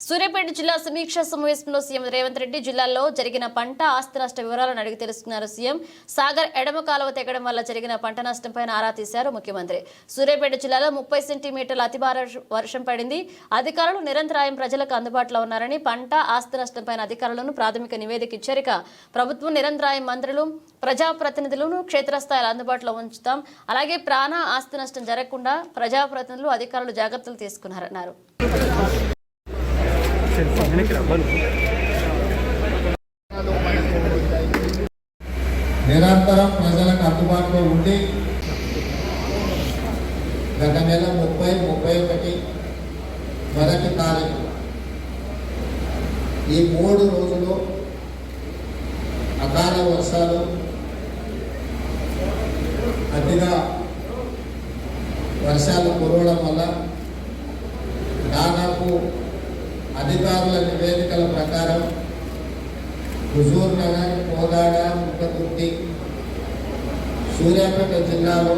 సూర్యాపేట జిల్లా సమీక్ష సమావేశంలో సీఎం రేవంత్ రెడ్డి జిల్లాలో జరిగిన పంట ఆస్తి నష్ట వివరాలను అడిగి తెలుసుకున్నారు. సీఎం సాగర్ ఎడమ కాలువ తెగడం వల్ల జరిగిన పంట నష్టంపై ఆరా తీశారు ముఖ్యమంత్రి. సూర్యాపేట జిల్లాలో 30 సెంటీమీటర్ల అతి భారీ వర్షం పడింది. అధికారులు నిరంతరాయం ప్రజలకు అందుబాటులో ఉన్నారని, పంట ఆస్తి నష్టంపై అధికారులను ప్రాథమిక నివేదిక ఇచ్చారు. ప్రభుత్వం నిరంతరాయం మంత్రులు, ప్రజాప్రతినిధులను క్షేత్రస్థాయిలో అందుబాటులో ఉంచుతాం. అలాగే ప్రాణ ఆస్తి నష్టం జరగకుండా ప్రజాప్రతినిధులు, అధికారులు జాగ్రత్తలు తీసుకున్నారన్నారు. నిరంతరం ప్రజలకు అందుబాటులో ఉండి గత నెల 30-31 మొదటి తారీఖు ఈ 3 రోజులు అకాల వర్షాలు, అతిగా వర్షాలు కురవడం వల్ల దాదాపు అధికారుల నివేదికల ప్రకారం హుజూర్ నగర్, కోదాడ, ముక్కతుర్తి, సూర్యాపేట జిల్లాలో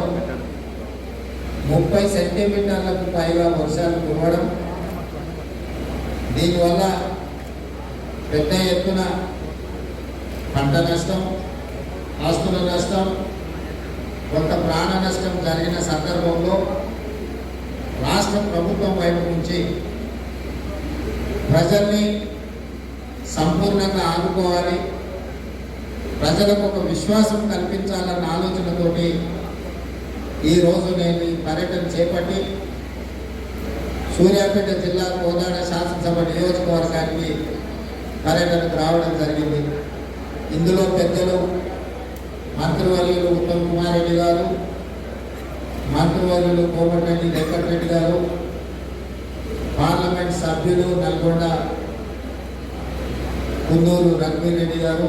30 సెంటీమీటర్లకు పైగా వర్షాలు కురవడం, దీనివల్ల పెద్ద ఎత్తున పంట నష్టం, ఆస్తుల నష్టం, కొంత ప్రాణ నష్టం జరిగిన సందర్భంలో రాష్ట్ర ప్రభుత్వం వైపు నుంచి ప్రజల్ని సంపూర్ణంగా ఆదుకోవాలి, ప్రజలకు ఒక విశ్వాసం కల్పించాలన్న ఆలోచనతోటి ఈరోజు నేను ఈ పర్యటన చేపట్టి సూర్యాపేట జిల్లా కోదాడ శాసనసభ నియోజకవర్గానికి పర్యటనకు రావడం జరిగింది. ఇందులో పెద్దలు మంత్రివర్యులు ఉత్తమ్ కుమార్ రెడ్డి గారు, మంత్రివర్యులు కోమటిరెడ్డి వెంకటరెడ్డి గారు, పార్లమెంట్ సభ్యులు నల్గొండ కుందూరు రఘువీర్ రెడ్డి గారు,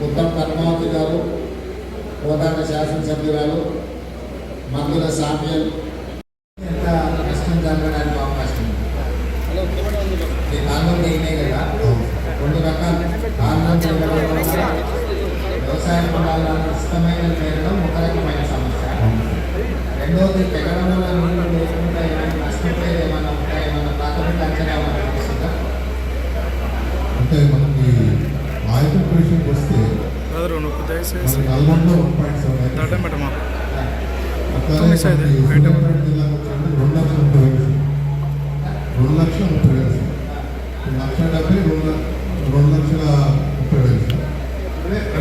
ఉత్తమ్ పద్మావతి గారు, కోదాడ శాసనసభ్యురాలు మందుల సామ్యల్, ఎంత నష్టం జరగడానికి అవకాశం ఉంది. ఈ కాలం దిగినాయి కదా, 2 రకాలు కాలం వ్యవసాయ పొలాలను ఇష్టమైన పేరడం ఒక రకమైన సమస్య. రెండోది తెగడం వల్ల నీళ్ళు లేకుండా ఏమైనా నష్టపోయేది ఏమైనా ఉంటాయి, ఏమైనా ప్రాథమిక అంచనా వస్తుందా? అంటే మనకి ఆయుధ విషయంకి వస్తే నల్గొండలో 1.7 అట్లానే జిల్లాకు వచ్చి 2 లక్షల 30 వేలు, 1,70,000, 2,30,000